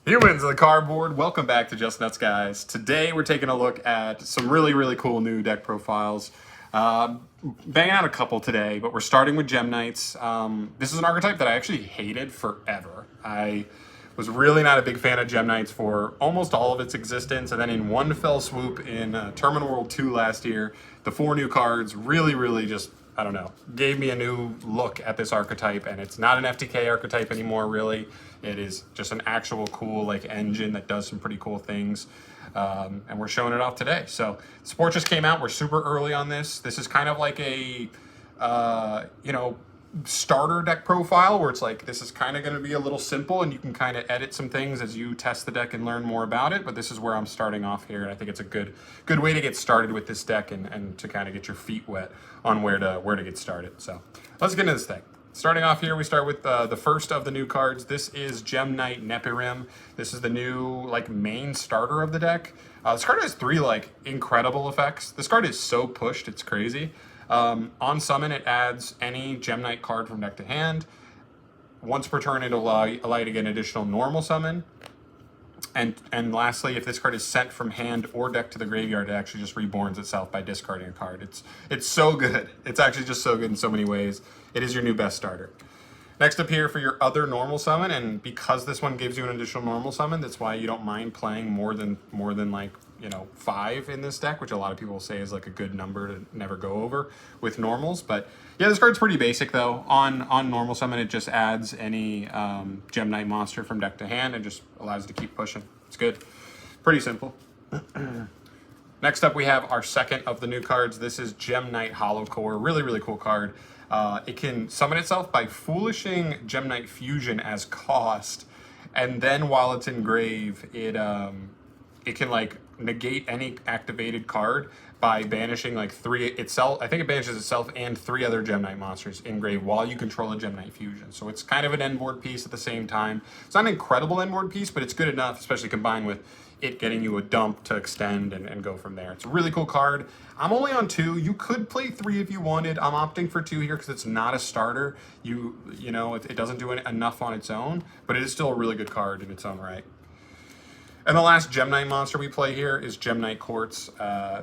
Humans of the cardboard, welcome back to Just Nuts, guys. Today we're taking a look at some really cool new deck profiles. Banging out a couple today, but we're starting with Gemnites. This is an archetype that I actually hated forever. I was really not a big fan of Gemnites for almost all of its existence, and then in one fell swoop in Tournament World 2 last year, the 4 new cards really just, I don't know, gave me a new look at this archetype, and it's not an FTK archetype anymore, really. It is just an actual cool like engine that does some pretty cool things, and we're showing it off today. So Sport just came out. We're super early on this. This is kind of like a, starter deck profile where it's like this is kind of going to be a little simple and you can kind of edit some things as you test the deck and learn more about it. But this is where I'm starting off here, and I think it's a good way to get started with this deck and to kind of get your feet wet on where to get started. So let's get into this thing. Starting off here, we start with the first of the new cards. This is Gemite Nepirim. This is the new like main starter of the deck. This card has 3 like incredible effects. This card is so pushed, it's crazy. On summon, it adds any Gemite card from deck to hand. Once per turn, it'll allow you to get an additional normal summon. And lastly, if this card is sent from hand or deck to the graveyard, it actually just reborns itself by discarding a card. It's so good. It's actually just so good in so many ways. It is your new best starter. Next up here for your other normal summon, and because this one gives you an additional normal summon, that's why you don't mind playing more than like 5 in this deck, which a lot of people say is like a good number to never go over with normals. But yeah, this card's pretty basic though. On normal summon, it just adds any Gemini monster from deck to hand and just allows you to keep pushing. It's good, pretty simple. Next up, we have our second of the new cards. This is Gemite Holo Core. Really cool card. It can summon itself by foolishing Gemini Fusion as cost, and then while it's in grave, it can like negate any activated card by banishing like 3 itself. I think it banishes itself and 3 other Gemini monsters in grave while you control a Gemini Fusion. So it's kind of an end board piece at the same time. It's not an incredible end board piece, but it's good enough, especially combined with it getting you a dump to extend and go from there. It's a really cool card. I'm only on 2. You could play 3 if you wanted. I'm opting for 2 here because it's not a starter. It doesn't do enough on its own, but it is still a really good card in its own right. And the last Gemini monster we play here is Gemini Quartz.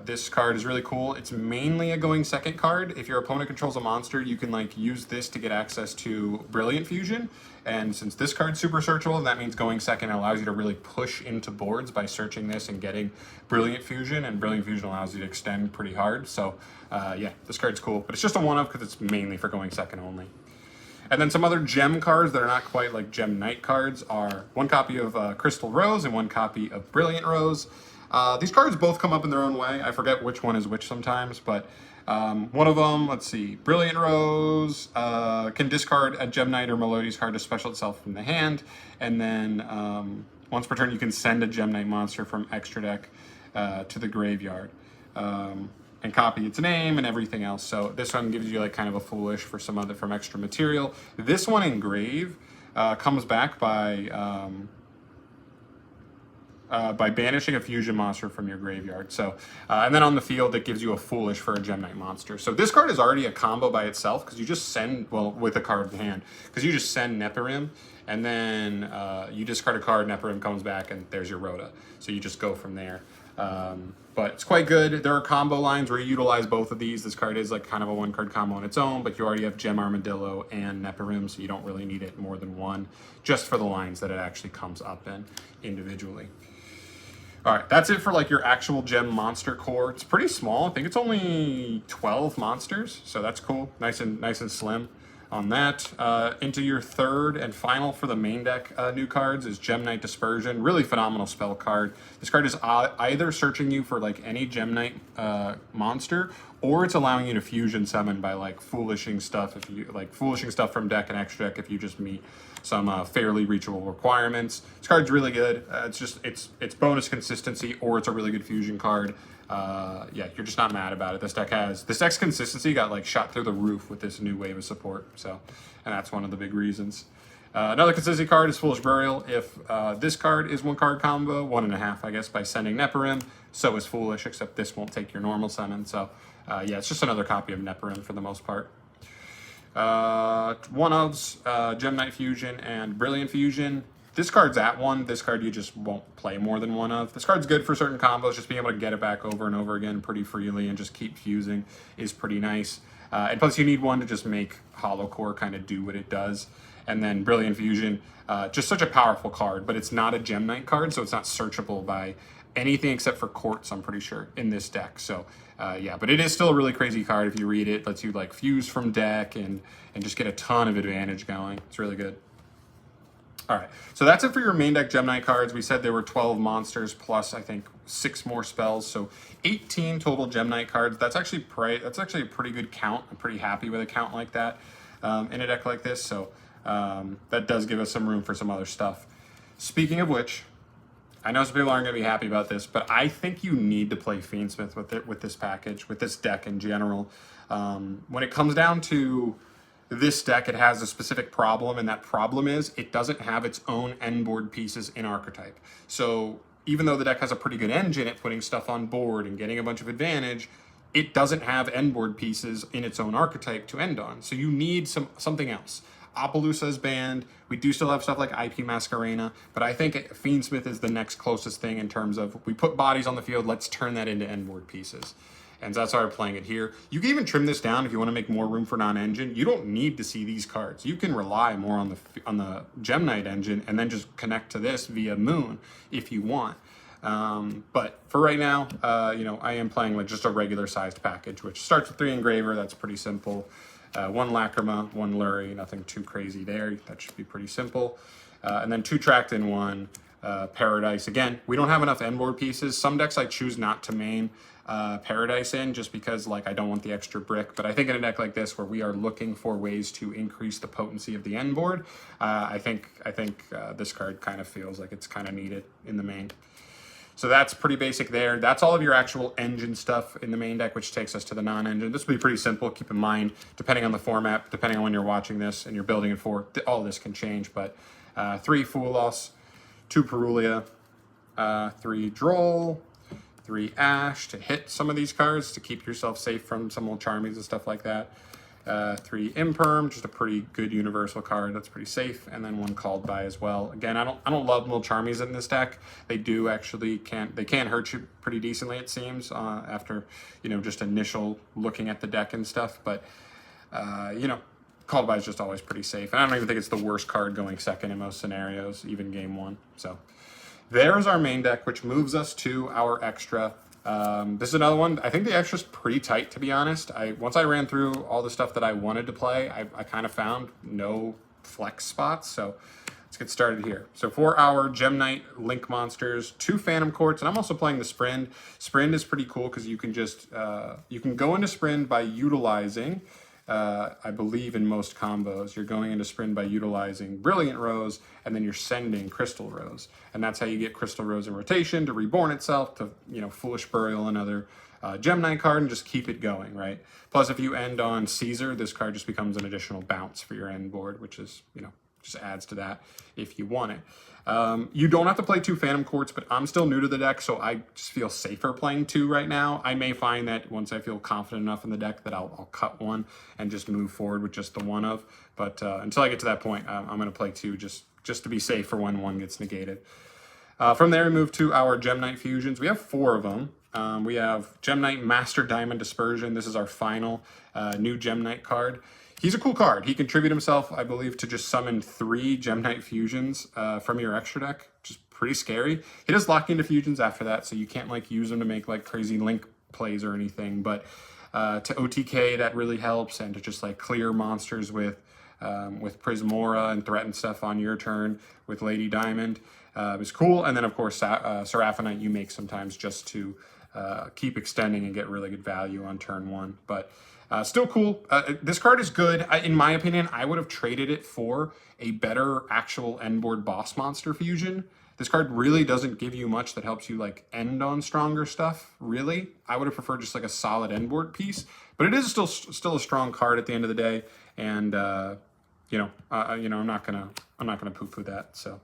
This card is really cool. It's mainly a going second card. If your opponent controls a monster, you can like use this to get access to Brilliant Fusion. And since this card's super searchable, that means going second allows you to really push into boards by searching this and getting Brilliant Fusion. And Brilliant Fusion allows you to extend pretty hard. So yeah, this card's cool. But it's just a one-of because it's mainly for going second only. And then some other gem cards that are not quite like Gemite cards are 1 copy of Crystal Rose and 1 copy of Brilliant Rose. These cards both come up in their own way. I forget which one is which sometimes, but one of them, let's see, Brilliant Rose can discard a Gemite or Melodious card to special itself from the hand. And then once per turn, you can send a Gemite monster from extra deck to the graveyard. And copy its name and everything else. So this one gives you like kind of a foolish for some other from extra material. This one in grave comes back by banishing a fusion monster from your graveyard. So and then on the field it gives you a foolish for a Gemite monster. So this card is already a combo by itself because you just send with a card in hand because you just send Nepirim and then you discard a card, Nepirim comes back, and there's your Rhoda. So you just go from there. But it's quite good. There are combo lines where you utilize both of these. This card is like kind of a 1-card combo on its own, but you already have Gem Armadillo and Nepirim, so you don't really need it more than one, just for the lines that it actually comes up in individually. All right, that's it for like your actual gem monster core. It's pretty small. I think it's only 12 monsters, so that's cool. Nice and slim on that. Into your third and final for the main deck new cards is Knight Dispersion. Really phenomenal spell card. This card is either searching you for like any Gemite monster, or it's allowing you to fusion summon by like foolishing stuff. If you like foolishing stuff from deck and extra deck, if you just meet some fairly reachable requirements. This card's really good. It's bonus consistency, or it's a really good fusion card. Yeah, you're just not mad about it. This deck's consistency got like shot through the roof with this new wave of support. So, and that's one of the big reasons. Another consistency card is Foolish Burial. If this card is 1-card combo, 1.5, I guess, by sending Nepirim, so is Foolish, except this won't take your normal summon. So, yeah, it's just another copy of Nepirim for the most part. One-ofs, Gemini Fusion and Brilliant Fusion. This card's at 1. This card you just won't play more than 1 of. This card's good for certain combos. Just being able to get it back over and over again pretty freely and just keep fusing is pretty nice. And plus you need 1 to just make Holo Core kind of do what it does. And then Brilliant Fusion, just such a powerful card, but it's not a Gemini card, so it's not searchable by anything except for Quartz, I'm pretty sure, in this deck. So yeah, but it is still a really crazy card if you read it. Lets you like fuse from deck and just get a ton of advantage going. It's really good. All right, so that's it for your main deck Gemini cards. We said there were 12 monsters plus I think 6 more spells, so 18 total Gemini cards. That's actually a pretty good count. I'm pretty happy with a count like that in a deck like this. So that does give us some room for some other stuff. Speaking of which, I know some people aren't going to be happy about this, but I think you need to play Fiendsmith with this package, with this deck in general. When it comes down to this deck, it has a specific problem, and that problem is it doesn't have its own end board pieces in archetype. So even though the deck has a pretty good engine at putting stuff on board and getting a bunch of advantage, it doesn't have end board pieces in its own archetype to end on. So you need something else. Appaloosa is banned. We do still have stuff like IP Masquerena, but I think Fiendsmith is the next closest thing in terms of we put bodies on the field, let's turn that into end board pieces. And so that's why we're playing it here. You can even trim this down if you want to make more room for non-engine. You don't need to see these cards. You can rely more on the Gemini engine and then just connect to this via Moon if you want. But for right now, you know, I am playing like just a regular sized package, which starts with 3 Engraver. That's pretty simple. 1 Lacrima, 1 Lurie, nothing too crazy there. That should be pretty simple. And then 2 Tracked in 1 Paradise. Again, we don't have enough end board pieces. Some decks I choose not to main Paradise in just because like I don't want the extra brick. But I think in a deck like this where we are looking for ways to increase the potency of the end board, I think this card kind of feels like it's kind of needed in the main. So that's pretty basic there. That's all of your actual engine stuff in the main deck, which takes us to the non-engine. This will be pretty simple. Keep in mind, depending on the format, depending on when you're watching this and you're building it for, all this can change. But 3 Foolos, 2 Perulia, 3 Droll, 3 Ash to hit some of these cards to keep yourself safe from some old Charmies and stuff like that. 3 Imperm, just a pretty good universal card that's pretty safe, and then 1 Called By as well. Again, I don't love little Charmies in this deck. They do actually can hurt you pretty decently, it seems, after you know just initial looking at the deck and stuff. But you know, Called By is just always pretty safe, and I don't even think it's the worst card going second in most scenarios, even game 1. So there's our main deck, which moves us to our extra. This is another one. I think the extra's pretty tight, to be honest. Once I ran through all the stuff that I wanted to play, I kind of found no flex spots. So let's get started here. So for our Gemite Link monsters, 2 Phantom Quartz, and I'm also playing the Sprint. Sprint is pretty cool because you can just you can go into Sprint by utilizing. I believe in most combos, you're going into Sprint by utilizing Brilliant Rose, and then you're sending Crystal Rose. And that's how you get Crystal Rose in rotation to reborn itself, to, you know, Foolish Burial another Gemini card, and just keep it going, right? Plus, if you end on Caesar, this card just becomes an additional bounce for your end board, which is, you know, just adds to that if you want it. You don't have to play 2 Phantom Quartz, but I'm still new to the deck, so I just feel safer playing 2 right now. I may find that once I feel confident enough in the deck that I'll cut 1 and just move forward with just the 1 of. But until I get to that point, I'm going to play 2 just to be safe for when 1 gets negated. From there, we move to our Gemini Fusions. We have 4 of them. We have Gemini Master Diamond Dispersion. This is our final new Gemini card. He's a cool card. He contributed himself, I believe, to just summon 3 Gemini Fusions from your extra deck, which is pretty scary. He does lock into Fusions after that, so you can't like use them to make like crazy Link plays or anything. But to OTK, that really helps, and to just like clear monsters with Prismora and threaten stuff on your turn with Lady Diamond is cool. And then of course Seraphonite you make sometimes just to keep extending and get really good value on turn 1. But still cool. This card is good. In my opinion, I would have traded it for a better actual end board boss monster fusion. This card really doesn't give you much that helps you like end on stronger stuff, really. I would have preferred just like a solid end board piece, but it is still a strong card at the end of the day. And you know, I'm not gonna poo-poo that. So,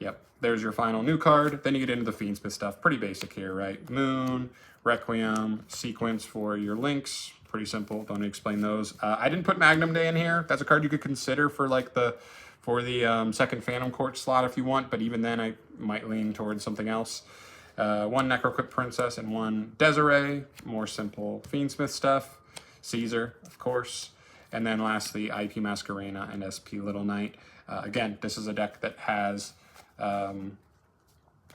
yep, there's your final new card. Then you get into the Fiendsmith stuff. Pretty basic here, right? Moon, Requiem, Sequence for your links. Pretty simple. Don't explain those. I didn't put Magnum Day in here. That's a card you could consider for like the for the second Phantom Quartz slot if you want, but even then I might lean towards something else. One Necroquip Princess and one Desiree, more simple Fiendsmith stuff. Caesar, of course. And then lastly, IP Masquerena and SP Little Knight. Again, this is a deck that has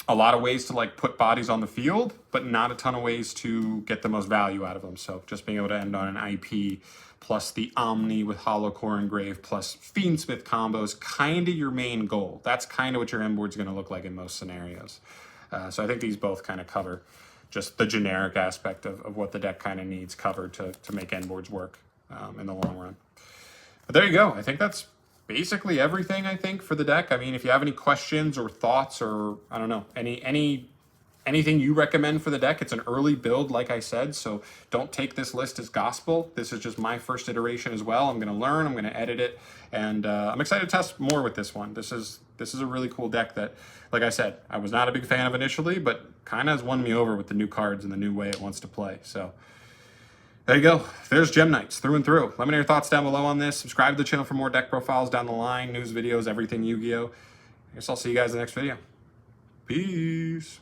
a lot of ways to like put bodies on the field, but not a ton of ways to get the most value out of them. So just being able to end on an IP plus the Omni with Holo Core Engrave plus Fiendsmith combos, kind of your main goal. That's kind of what your end board's going to look like in most scenarios. So I think these both kind of cover just the generic aspect of what the deck kind of needs covered to make end boards work in the long run. But there you go. I think that's basically everything, I think, for the deck. I mean, if you have any questions or thoughts or, I don't know, anything you recommend for the deck, it's an early build, like I said, so don't take this list as gospel. This is just my first iteration as well. I'm going to learn, I'm going to edit it, and I'm excited to test more with this one. This is a really cool deck that, like I said, I was not a big fan of initially, but kind of has won me over with the new cards and the new way it wants to play. So there you go. There's Gem Knights through and through. Let me know your thoughts down below on this. Subscribe to the channel for more deck profiles down the line, news videos, everything Yu-Gi-Oh! I guess I'll see you guys in the next video. Peace.